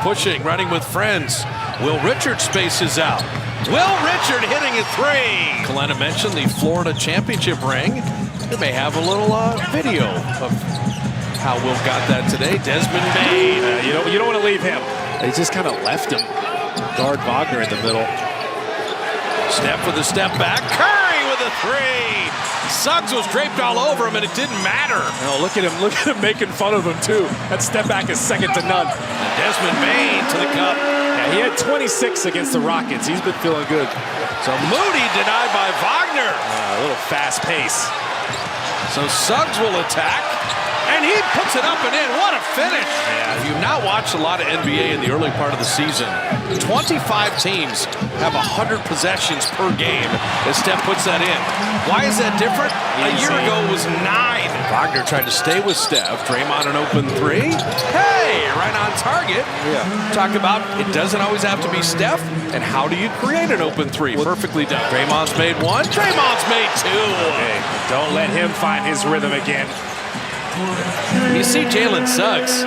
pushing, running with friends. Will Richard spaces out. Will Richard hitting a three. Kalena mentioned the Florida Championship ring. We may have a little video of how Will got that today. Desmond Bain. You don't want to leave him. They just kind of left him. Guard Wagner in the middle. Steph with a step back. Curry with a three. Suggs was draped all over him, and it didn't matter. Oh, look at him making fun of him, too. That step back is second to none. And Desmond Bain to the cup. Yeah, he had 26 against the Rockets. He's been feeling good. So Moody denied by Wagner. A little fast pace. So Suggs will attack, and he puts it up and in. What a finish. Yeah. If you've not watched a lot of NBA in the early part of the season, 25 teams have 100 possessions per game as Steph puts that in. Why is that different? A year ago it was 9. Wagner tried to stay with Steph. Draymond an open three. Hey, right on target. Yeah. Talk about it doesn't always have to be Steph, and how do you create an open three? Perfectly done. Draymond's made one. Draymond's made two. Hey, don't let him find his rhythm again. You see Jalen Suggs.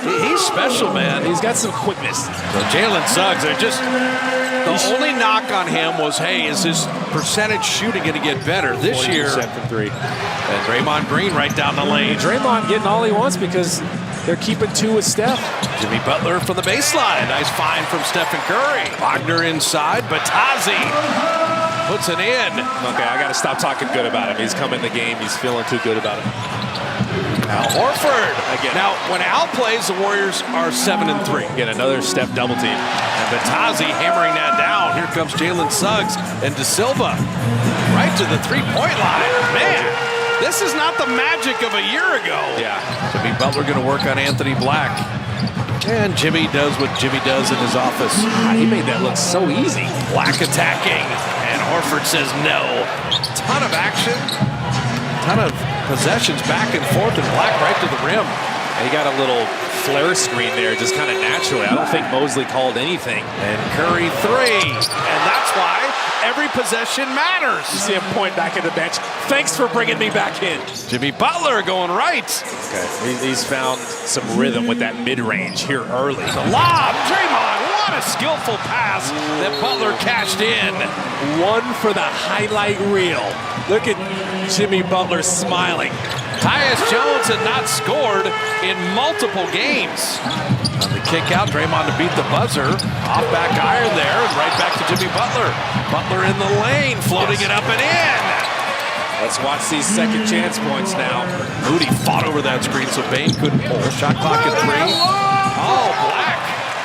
He's special, man. He's got some quickness. So Jalen Suggs, the only knock on him was, hey, is his percentage shooting going to get better this year? From three. And Draymond Green right down the lane. Draymond getting all he wants because they're keeping two with Steph. Jimmy Butler from the baseline. Nice find from Stephen Curry. Wagner inside. Batazzi puts it in. Okay, I got to stop talking good about him. He's come in the game. He's feeling too good about it. Al Horford. Again. Now, when Al plays, the Warriors are 7-3. Get another Steph double team. And Batazzi hammering that down. Here comes Jalen Suggs and De Silva right to the three-point line. Man, this is not the magic of a year ago. Yeah. Jimmy Butler going to work on Anthony Black. And Jimmy does what Jimmy does in his office. He made that look so easy. Black attacking. And Horford says no. Ton of action. Ton of possessions back and forth, and Black right to the rim. He got a little flare screen there, just kind of naturally. I don't think Mosley called anything. And Curry three. And that's why every possession matters. You see him point back at the bench. Thanks for bringing me back in. Jimmy Butler going right. Okay, he's found some rhythm with that mid-range here early. The lob, Draymond, what a skillful pass that Butler cashed in. One for the highlight reel. Look at Jimmy Butler smiling. Tyus Jones had not scored in multiple games. On the kick out, Draymond to beat the buzzer. Off back iron there, and right back to Jimmy Butler. Butler in the lane, floating it up and in. Let's watch these second chance points now. Moody fought over that screen, so Bain couldn't pull. Shot clock at 3. Oh, Black.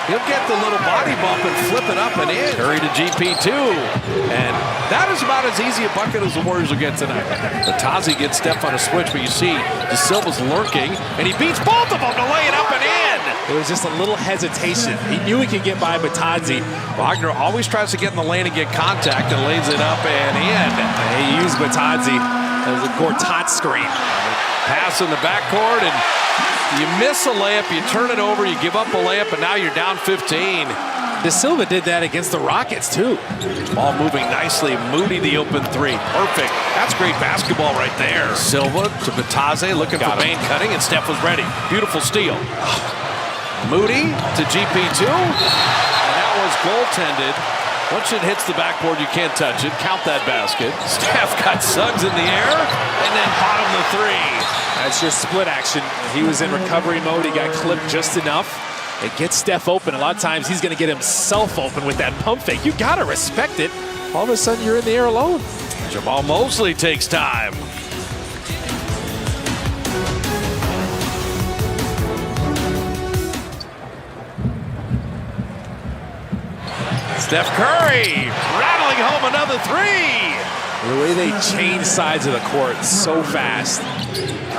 He'll get the little body bump and flip it up and in. Curry to GP2. And that is about as easy a bucket as the Warriors will get tonight. Batazzi gets Steph on a switch, but you see De Silva's lurking, and he beats both of them to lay it up and in. It was just a little hesitation. He knew he could get by Batazzi. Wagner always tries to get in the lane and get contact and lays it up and in. He used Batazzi as a Gortat screen. Pass in the backcourt, and you miss a layup, you turn it over, you give up a layup, and now you're down 15. De Silva did that against the Rockets, too. Ball moving nicely. Moody the open three. Perfect. That's great basketball right there. Silva to Batazzi, looking for Bain cutting, and Steph was ready. Beautiful steal. Moody to GP2. And that was goaltended. Once it hits the backboard, you can't touch it. Count that basket. Steph got Suggs in the air, and then bottom the three. That's your split action. He was in recovery mode. He got clipped just enough. It gets Steph open. A lot of times he's going to get himself open with that pump fake. You got to respect it. All of a sudden you're in the air alone. Jamal Mosley takes time. Steph Curry rattling home another three. The way they change sides of the court so fast.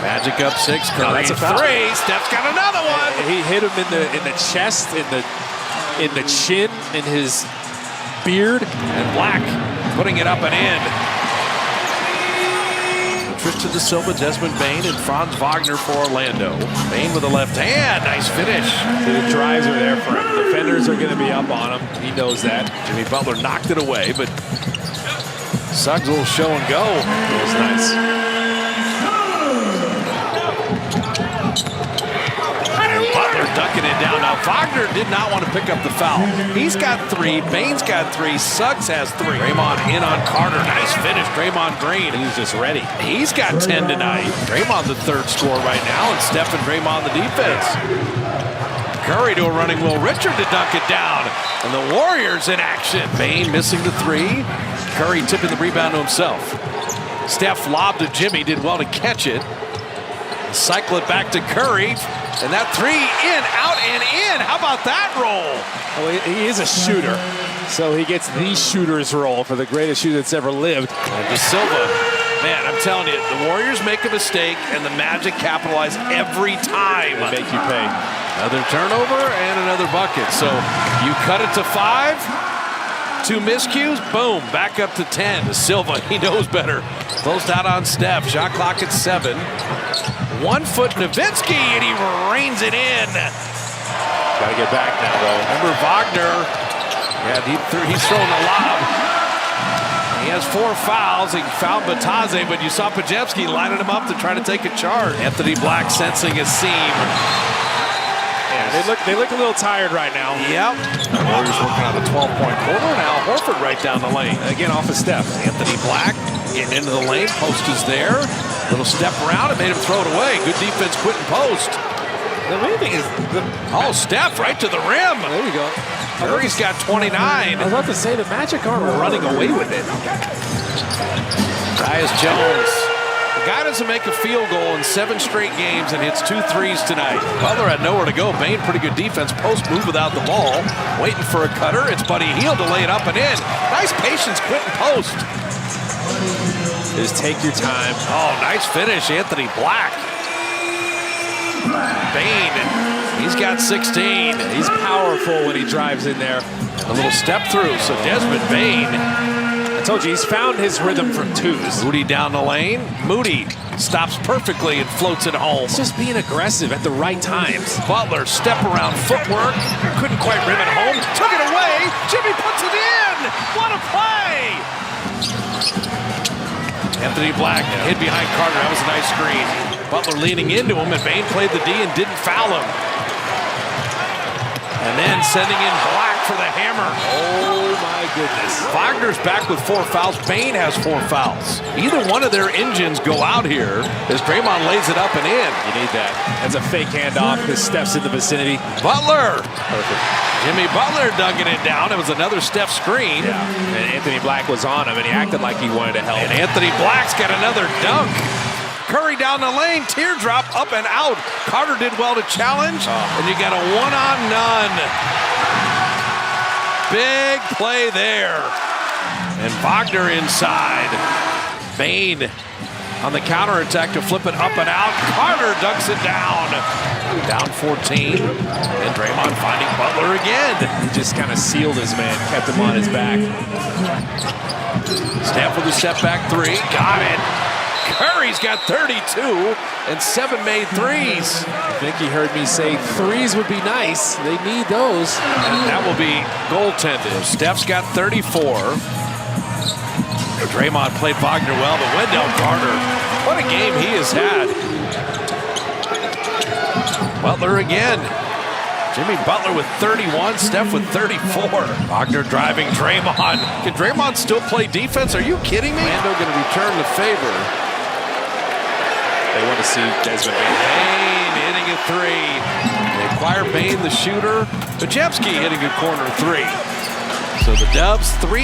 Magic up 6. Curry that's a foul. 3. Steph's got another one. He hit him in the chest, in the chin, in his beard. And Black putting it up and in. Tristan De Silva, Desmond Bain, and Franz Wagner for Orlando. Bain with the left hand. Nice finish. The drives are there for him. Defenders are going to be up on him. He knows that. Jimmy Butler knocked it away, but Suggs will show and go. It was nice. And Butler ducking it down. Now, Wagner did not want to pick up the foul. He's got 3. Bain's got 3. Suggs has 3. Draymond in on Carter. Nice finish, Draymond Green. He's just ready. He's got 10 tonight. Draymond the 3rd scorer right now, and Steph and Draymond the defense. Curry to a running Will Richard to dunk it down. And the Warriors in action. Bain missing the 3. Curry tipping the rebound to himself. Steph lobbed to Jimmy, did well to catch it. Cycle it back to Curry. And that 3 in, out, and in. How about that roll? Well, he is a shooter, so he gets the shooter's role for the greatest shooter that's ever lived. And De Silva, man, I'm telling you, the Warriors make a mistake, and the Magic capitalize every time. They make you pay. Another turnover and another bucket. So you cut it to 5. 2 miscues, boom, back up to 10. De Silva, he knows better. Closed out on Steph. Shot clock at 7. 1 foot Nowitzki, and he reins it in. Gotta get back now, though. Remember Wagner? Yeah, he's throwing the lob. He has 4 fouls. He fouled Bataze, but you saw Podziemski lining him up to try to take a charge. Anthony Black sensing a seam. Yeah, they look a little tired right now. Yep. The Warriors working on a 12-point quarter. Now Horford right down the lane. Again, off of Steph. Anthony Black getting into the lane. Post is there. Little step around. It made him throw it away. Good defense, Quentin Post. The main thing is, Steph right to the rim. there you go. Curry's got 29. I was about to say the Magic aren't running away with it. Tyus Jones. The guy doesn't make a field goal in 7 straight games and hits 2 threes tonight. Butler had nowhere to go. Bain, pretty good defense. Post move without the ball. Waiting for a cutter. It's Buddy Hield to lay it up and in. Nice patience, Quentin Post. Just take your time. Oh, nice finish, Anthony Black. Bain, he's got 16. He's powerful when he drives in there. A little step through, so Desmond Bain. I told you, he's found his rhythm from 2s. Moody down the lane. Moody stops perfectly and floats it home. It's just being aggressive at the right times. Butler, step around footwork. Couldn't quite rim it home. Took it away. Jimmy puts it in. What a play. Anthony Black hid behind Carter. That was a nice screen. Butler leaning into him, and Bain played the D and didn't foul him. And then sending in Black for the hammer. Oh, my goodness. Wagner's back with 4 fouls. Bain has 4 fouls. Either one of their engines go out here as Draymond lays it up and in. You need that. That's a fake handoff because Steph's in the vicinity. Butler. Perfect. Jimmy Butler dunking it down. It was another Steph screen. Yeah. And Anthony Black was on him, and he acted like he wanted to help. And Anthony Black's got another dunk. Curry down the lane, teardrop up and out. Carter did well to challenge, and you got a 1-on-none. Big play there. And Wagner inside. Bain on the counterattack to flip it up and out. Carter dunks it down. Down 14. And Draymond finding Butler again. He just kind of sealed his man, kept him on his back. Steph with a step back 3. Got it. Curry's got 32 and 7 made threes. I think he heard me say 3s would be nice. They need those. And that will be goaltended. Steph's got 34. Draymond played Wagner well, but Wendell Carter, what a game he has had. Butler again. Jimmy Butler with 31, Steph with 34. Wagner driving Draymond. Can Draymond still play defense? Are you kidding me? Orlando going to return the favor. They want to see Desmond Bain. Bain hitting a 3. They acquire Bain, the shooter. Podziemski hitting a corner 3. So the Dubs 3.